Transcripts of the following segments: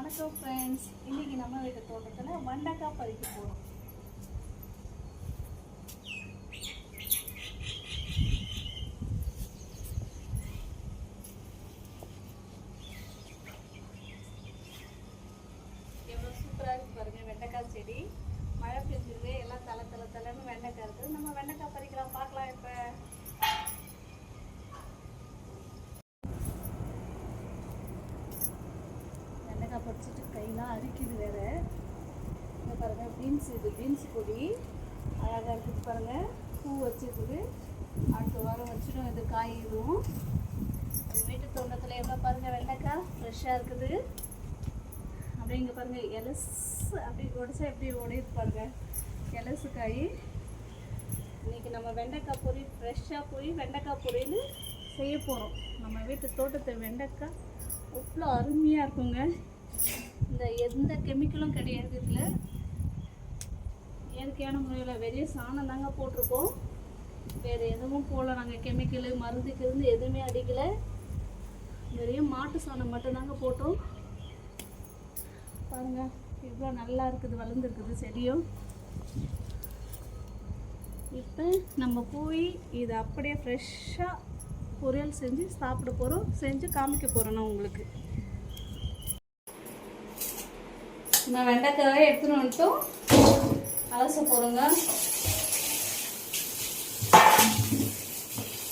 வணக்கம் ஃப்ரெண்ட்ஸ், இன்றைக்கி நம்ம வீட்டு தோட்டத்தில் வெண்டைக்காய் பறிக்க போகிறோம். எவ்வளோ சூப்பராக இருக்குது பாருங்கள். வெண்டைக்காய் செடி மழை பெஞ்சிருவே எல்லாம் தலைன்னு வெண்டைக்காய் இருக்குது. நம்ம வெண்டைக்காய் பறிக்கலாம், பார்க்கலாம். இப்போ வெண்டைக்காய் பறிச்சிட்டு கையெல்லாம் அரிக்குது வேறு. இங்கே பாருங்கள், பீன்ஸ், இது பீன்ஸ் கொடி அழகாக இருக்குது பாருங்கள். பூ வச்சுருக்குது. அடுத்த வாரம் வச்சிடும் இது காய். இதுவும் வீட்டு தோட்டத்தில் எவ்வளோ பாருங்கள் வெண்டைக்காய் ஃப்ரெஷ்ஷாக இருக்குது. அப்படியே இங்கே பாருங்கள், எலசு அப்படி உடைச்சா எப்படி உடையுது பாருங்கள், எலசு காய். இன்றைக்கி நம்ம வெண்டைக்காய் பொரியல் ஃப்ரெஷ்ஷாக போய் வெண்டைக்காய் பொரியல் செய்ய போகிறோம். நம்ம வீட்டு தோட்டத்தை வெண்டைக்காய் அவ்வளோ அருமையாக இருக்குங்க. இந்த எந்த கெமிக்கலும் கிடையாது. இதில் இயற்கையான முறையில் வெளியே சாணம் தாங்க போட்டிருக்கோம். வேறு எதுவும் போடல. நாங்கள் கெமிக்கலு மருந்துக்கு இருந்து எதுவுமே அடிக்கலை. வெறும் மாட்டு சாணம் மட்டும்தாங்க போட்டோம். பாருங்கள், இவ்வளோ நல்லா இருக்குது, வளர்ந்துருக்குது செடியும். இப்போ நம்ம போய் இதை அப்படியே ஃப்ரெஷ்ஷாக பொரியல் செஞ்சு சாப்பிட போகிறோம். செஞ்சு காமிக்க போகிறோம் நான் உங்களுக்கு. நான் வெண்டைக்காயை எடுத்துன்னு வந்துட்டோம், அலச போகிறோங்க.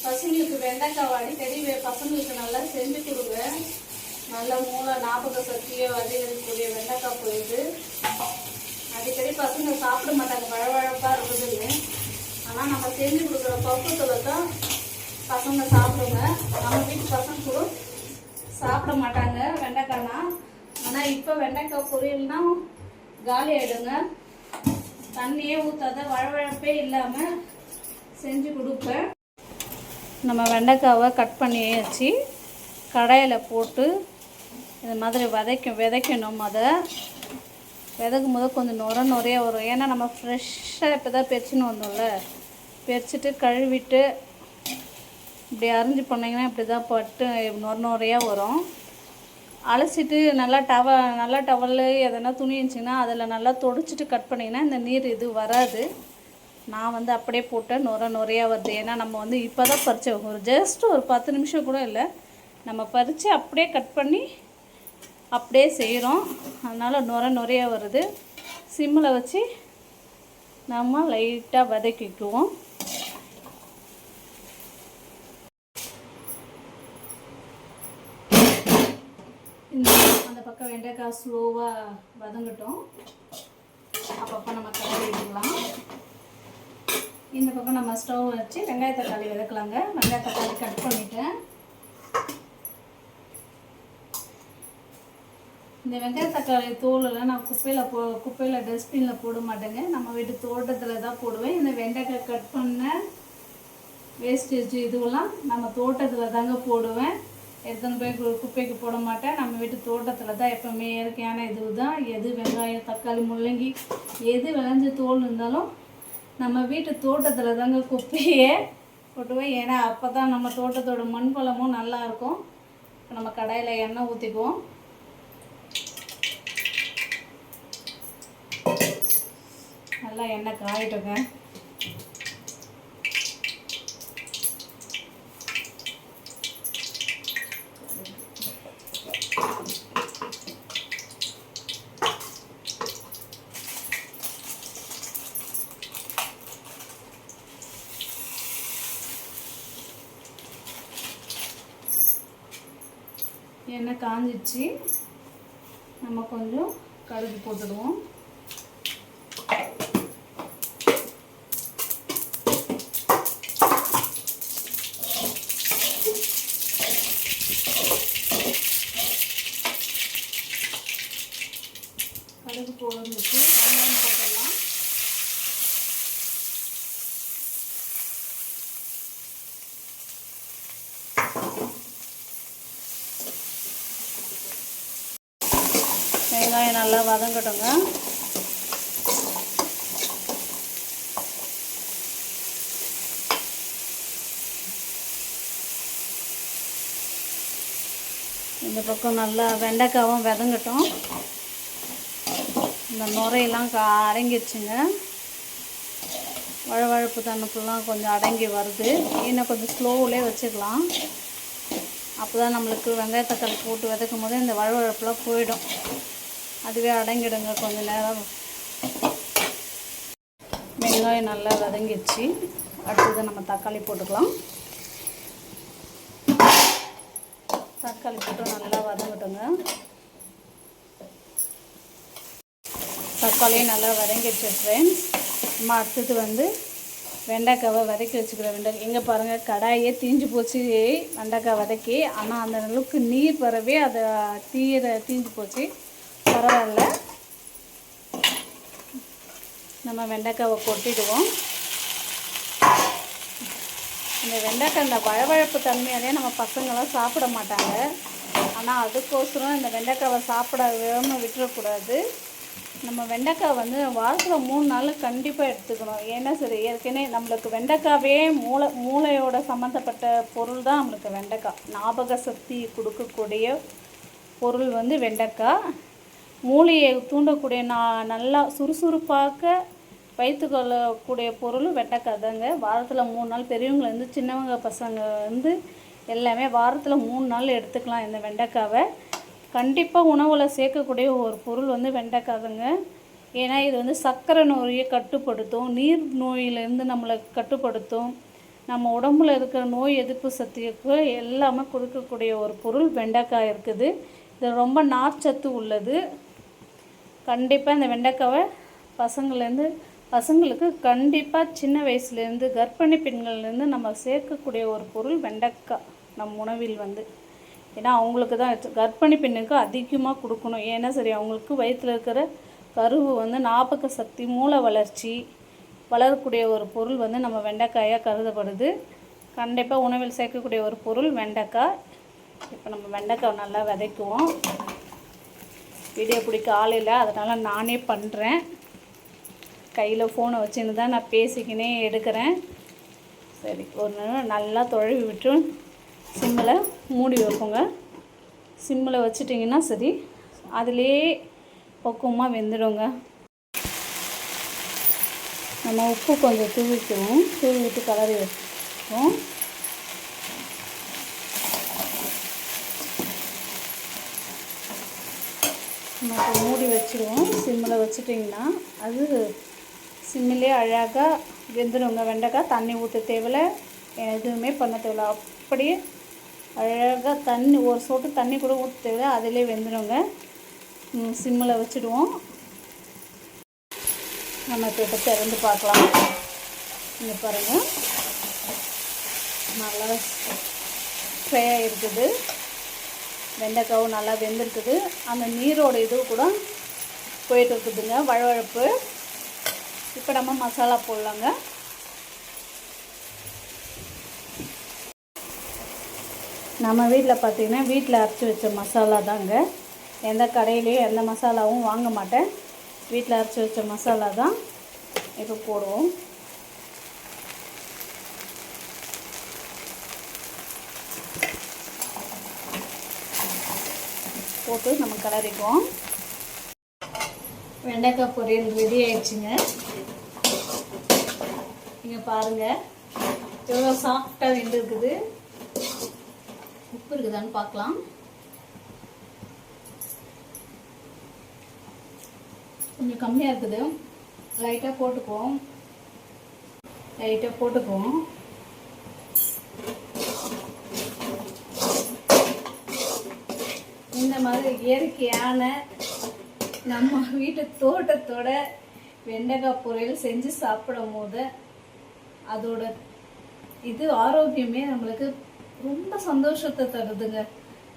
பசங்களுக்கு வெண்டைக்காய் அடிக்கடி பசங்களுக்கு நல்லா செஞ்சு கொடுங்க. நல்ல மூளை ஞாபக சக்தியை அதிகரிக்கக்கூடிய வெண்டைக்காய் போயிடுது. அடிக்கடி பசங்க சாப்பிட மாட்டாங்க, வழவழப்பாக இருக்குதுன்னு. ஆனால் நம்ம செஞ்சு கொடுக்குற பக்குவத்தில் தான் பசங்க சாப்பிடுங்க. நம்ம வீட்டு பசங்க கூட சாப்பிட மாட்டாங்க வெண்டைக்காய்னா. ஆனால் இப்போ வெண்டைக்காய் பொரியல்னா காலி ஆகிடுங்க. தண்ணியே ஊற்றாத வழவழப்பே இல்லாமல் செஞ்சு கொடுப்பேன். நம்ம வெண்டைக்காவை கட் பண்ணி வச்சு கடாயில் போட்டு இந்த மாதிரி விதைக்கணும். அதை விதைக்கும் போது கொஞ்சம் நுரையா வரும். ஏன்னா நம்ம ஃப்ரெஷ்ஷாக இப்போ தான் பறிச்சுன்னு வந்தோம்ல. பறிச்சுட்டு கழுவிட்டு இப்படி அரிஞ்சு பண்ணிங்கன்னா இப்படி தான் பட்டு நுரையாக வரும். அலசிட்டு நல்லா டவல் எதனா துணி இருந்துச்சிங்கன்னா அதில் நல்லா துடைச்சிட்டு கட் பண்ணிங்கன்னா இந்த நீர் இது வராது. நான் அப்படியே போட்டேன், நுரையாக வருது. ஏன்னா நம்ம இப்போ தான் பறித்தோம். ஜஸ்ட் ஒரு 10 நிமிஷம் கூட இல்லை, நம்ம பறித்து அப்படியே கட் பண்ணி அப்படியே செய்கிறோம். அதனால் நுரையாக வருது. சிம்மில் வச்சு நம்ம லைட்டாக வதக்கிக்குவோம். அந்த பக்கம் வெண்டைக்காய் ஸ்லோவாக வதங்கட்டும். அப்பப்போ நம்ம கலரி விட்டுக்கலாம். இந்த பக்கம் நம்ம ஸ்டவ் வச்சு வெங்காய தக்காளி வதக்கலாங்க. வெங்காய தக்காளி கட் பண்ணிவிட்டேன். இந்த வெங்காய தக்காளி தோலெல்லாம் நான் குப்பையில் டஸ்ட்பினில் போட மாட்டேங்க. நம்ம வீட்டு தோட்டத்தில் தான் போடுவேன். இந்த வெண்டைக்காய் கட் பண்ண வேஸ்டேஜ் இதுவெல்லாம் நம்ம தோட்டத்தில் தாங்க போடுவேன். எடுத்துன்னு போய் குப்பைக்கு போட மாட்டேன். நம்ம வீட்டு தோட்டத்தில் தான் எப்போவுமே இயற்கையான இது தான். எது வெங்காயம் தக்காளி முள்ளங்கி எது விளைஞ்ச தோல் இருந்தாலும் நம்ம வீட்டு தோட்டத்தில் தாங்க குப்பையே போட்டுவேன். ஏன்னா அப்போ தான் நம்ம தோட்டத்தோட மண் வளமும் நல்லாயிருக்கும். இப்போ நம்ம கடாயில் எண்ணெய் ஊற்றிக்குவோம். நல்லா எண்ணெய் காயிட்டுங்க. எண்ணெய் காஞ்சிச்சு. நம்ம கொஞ்சம் கடுகு போட்டுடுவோம். கடுகு போடுறதுக்கு வெங்காயம் போட்டுடலாம். வெங்காயம் நல்லா வதங்கட்டுங்க. இந்த பக்கம் நல்லா வெண்டைக்காவும் வதங்கட்டும். இந்த நுரையெல்லாம் அடங்கிடுச்சுங்க. வழவழப்பு தண்ணுக்குலாம் கொஞ்சம் அடங்கி வருது. இன்னும் கொஞ்சம் ஸ்லோவிலே வச்சுக்கலாம். அப்போ தான் நம்மளுக்கு வெங்காய தக்காளி போட்டு வதக்கும் போது இந்த வழவழப்புலாம் போயிடும். அதுவே அடங்கிடுங்க கொஞ்சம் நேரம். வெங்காயம் நல்லா வதங்கிடுச்சு. அடுத்தது நம்ம தக்காளி போட்டுக்கலாம். தக்காளி போட்டு நல்லா வதங்கட்டுங்க. தக்காளியும் நல்லா வதங்கிடுச்சு ஃப்ரெண்ட்ஸ். நம்ம அடுத்தது வெண்டைக்காவை வதக்கி வச்சுக்கிற வெண்டைக்காய். எங்கே பாருங்கள், கடாயே தீஞ்சு போச்சு வெண்டைக்காய் வதக்கி. ஆனால் அந்த அளவுக்கு நீர் வரவே அதை தீஞ்சு போச்சு. பரவாயில்ல, நம்ம வெண்டைக்காவை கொட்டிடுவோம். இந்த வெண்டைக்காய் இந்த வழவழப்பு தன்மையாலே நம்ம பசங்களாம் சாப்பிட மாட்டாங்க. ஆனால் அதுக்கோசரம் இந்த வெண்டைக்காவை சாப்பிடாம விட்டுறக்கூடாது. நம்ம வெண்டைக்காய் வாரத்தில் 3 நாள் கண்டிப்பாக எடுத்துக்கணும். ஏன்னா சரி, ஏற்கனவே நம்மளுக்கு வெண்டைக்காவே மூளையோட சம்மந்தப்பட்ட பொருள் தான் நம்மளுக்கு வெண்டைக்காய். ஞாபக சக்தி கொடுக்கக்கூடிய பொருள் வெண்டைக்காய். மூளையை தூண்டக்கூடிய நல்லா சுறுசுறுப்பாக வைத்துக்கொள்ளக்கூடிய பொருள் வெண்டைக்காய் தாங்க. வாரத்தில் 3 நாள் பெரியவங்கலேருந்து சின்னவங்க பசங்க எல்லாமே வாரத்தில் 3 நாள் எடுத்துக்கலாம் இந்த வெண்டைக்காவை. கண்டிப்பாக உணவில் சேர்க்கக்கூடிய ஒரு பொருள் வெண்டைக்காய்ங்க. ஏன்னா இது சர்க்கரை நோயை கட்டுப்படுத்தும், நீர் நோயிலேருந்து நம்மளை கட்டுப்படுத்தும், நம்ம உடம்புல இருக்கிற நோய் எதிர்ப்பு சக்திக்கு எல்லாமே கொடுக்கக்கூடிய ஒரு பொருள் வெண்டைக்காய் இருக்குது. இது ரொம்ப நார்ச்சத்து உள்ளது. கண்டிப்பாக இந்த வெண்டைக்காவை பசங்களுக்கு கண்டிப்பாக சின்ன வயசுலேருந்து கர்ப்பிணி பெண்கள்லேருந்து நம்ம சேர்க்கக்கூடிய ஒரு பொருள் வெண்டைக்காய் நம் உணவில் ஏன்னா அவங்களுக்கு தான் கர்ப்பிணி பெண்ணுக்கு அதிகமாக கொடுக்கணும். ஏன்னா சரி, அவங்களுக்கு வயிற்றில் இருக்கிற கருவு ஞாபக சக்தி, மூளை வளர்ச்சி வளரக்கூடிய ஒரு பொருள் நம்ம வெண்டைக்காயாக கருதப்படுது. கண்டிப்பாக உணவில் சேர்க்கக்கூடிய ஒரு பொருள் வெண்டைக்காய். இப்போ நம்ம வெண்டைக்காய் நல்லா விதைக்குவோம். வீடியோ பிடிக்க ஆள் இல்லை, அதனால் நானே பண்ணுறேன். கையில் ஃபோனை வச்சுன்னு தான் நான் பேசிக்கினே எடுக்கிறேன். சரி, ஒரு நல்லா தொழவி விட்டு சிம்மில் மூடி வைப்போங்க. சிம்மில் வச்சுட்டிங்கன்னா சரி, அதிலே பக்குவமாக வெந்துடுங்க. நம்ம உப்பு கொஞ்சம் தூவிட்டு கலரி வைப்போம். நம்ம மூடி வச்சுடுவோம். சிம்மில் வச்சுட்டிங்கன்னா அது சிம்மிலே அழகாக வெந்துடுங்க. வெண்டைக்காய் தண்ணி ஊற்ற தேவையில்லை, எதுவுமே பண்ண தேவையில்லை. அப்படியே அழகாக தண்ணி ஒரு சொட்டு தண்ணி கூட ஊற்ற தேவையில்லை, அதிலே வெந்துடுங்க. சிம்மில் வச்சுடுவோம். நம்ம இப்போ திறந்து பார்க்கலாம். இங்கே பாருங்கள், நல்லா ஃப்ரையாக இருக்குது. வெண்டைக்காவும் நல்லா வெந்திருக்குது. அந்த நீரோட இது கூட போயிட்டு இருக்குதுங்க, வழவழப்பு. இப்போ நம்ம மசாலா போடலாங்க. நம்ம வீட்டில் பார்த்திங்கன்னா வீட்டில் அரைச்சி வச்ச மசாலா தாங்க. எந்த கடையிலையும் எந்த மசாலாவும் வாங்க மாட்டேன். வீட்டில் அரைச்சி வச்ச மசாலா தான் இப்போ போடுவோம். போட்டு நம்ம கலரிக்குவோம். வெண்டைக்காய் பொரியல் ரெடி ஆயிடுச்சுங்க. இங்கே பாருங்கள் எவ்வளோ சாஃப்டாக வெந்திருக்குது. உப்பு இருக்குதான்னு பார்க்கலாம். கொஞ்சம் கம்மியாக இருக்குது, லைட்டாக போட்டுக்குவோம். இந்த மாதிரி இயற்கையான நம்ம வீட்டு தோட்டத்தோட வெண்டைக்காய் பொரியல் செஞ்சு சாப்பிடும் போது அதோட இது ஆரோக்கியமே நம்மளுக்கு ரொம்ப சந்தோஷத்தை தருதுங்க.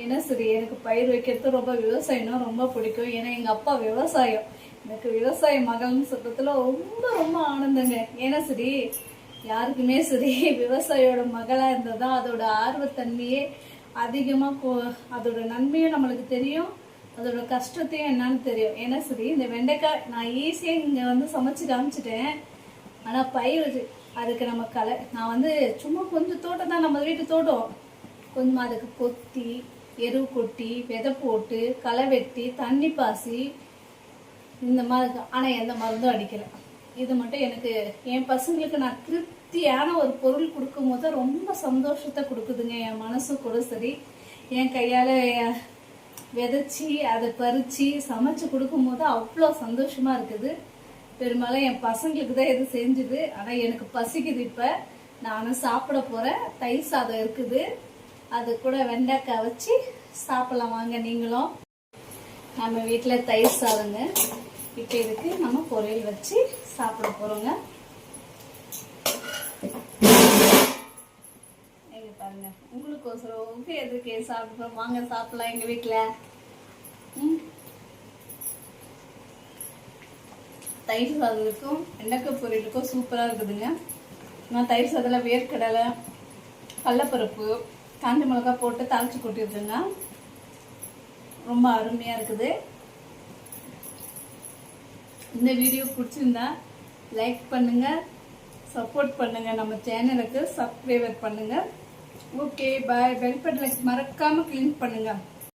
ஏன்னா சரி, எனக்கு பயிர் வைக்கிறது விவசாயம்னா ரொம்ப பிடிக்கும். ஏன்னா எங்கள் அப்பா விவசாயம், எனக்கு விவசாய மகள்னு சொல்றதுல ரொம்ப ரொம்ப ஆனந்தங்க. ஏன்னா சரி, யாருக்குமே சரி விவசாயியோட மகளாக இருந்தால் தான் அதோட ஆர்வத்தன்மையே அதிகமாக, அதோட நன்மையும் நம்மளுக்கு தெரியும், அதோட கஷ்டத்தையும் என்னன்னு தெரியும். ஏன்னா சரி, இந்த வெண்டைக்காய் நான் ஈஸியாக இங்கே சமைச்சு காமிச்சிட்டேன். ஆனால் பயிர் அதுக்கு நம்ம நான் சும்மா கொஞ்சம் தோட்டம் தான், நம்ம வீட்டு தோட்டம், கொஞ்சமாக அதுக்கு கொத்தி எரு கொட்டி விதை போட்டு களை வெட்டி தண்ணி பாசி இந்த மாதிரி. ஆனால் எந்த மருந்தும் அடிக்கலை. இது மட்டும் எனக்கு என் பசங்களுக்கு நான் திருப்தியான ஒரு பொருள் கொடுக்கும் போது ரொம்ப சந்தோஷத்தை கொடுக்குதுங்க. என் மனசு கூட சரி, என் கையால் விதைச்சி அதை பறித்து சமைச்சு கொடுக்கும்போது அவ்வளோ சந்தோஷமாக இருக்குது. பெரும்பாலும் என் பசங்களுக்கு தான் எது செஞ்சுது. ஆனால் எனக்கு பசிக்குது. இப்போ நானும் சாப்பிட போகிறேன். தயிர் சாதம் இருக்குது, அது கூட வெண்டைக்காய் வச்சு சாப்பிடலாம் வாங்க நீங்களும். நம்ம வீட்டில் தயிர் சாதங்க. இப்போ இதுக்கு நம்ம பொரியல் வச்சு சாப்பிட போகிறோங்க. எங்க பாருங்க, உங்களுக்கோசரம் எதுக்கு சாப்பிட வாங்க சாப்பிடலாம் எங்கள் வீட்டில். தயிர் சாதத்துக்கும் வெண்டைக்காய் பொரியலுக்கும் சூப்பராக இருக்குதுங்க. நான் தயிர் சாதத்தில் வேர்க்கடலை கடலைப்பருப்பு காஞ்ச மிளகா போட்டு தாளிச்சு கொட்டிருக்குங்க. ரொம்ப அருமையாக இருக்குது. இந்த வீடியோ பிடிச்சிருந்தா லைக் பண்ணுங்கள், சப்போர்ட் பண்ணுங்கள், நம்ம சேனலுக்கு சப்ஸ்கிரைபர் பண்ணுங்கள். Okay bye. பெல் பட்டனை மறக்காமல் கிளிக் பண்ணுங்கள்.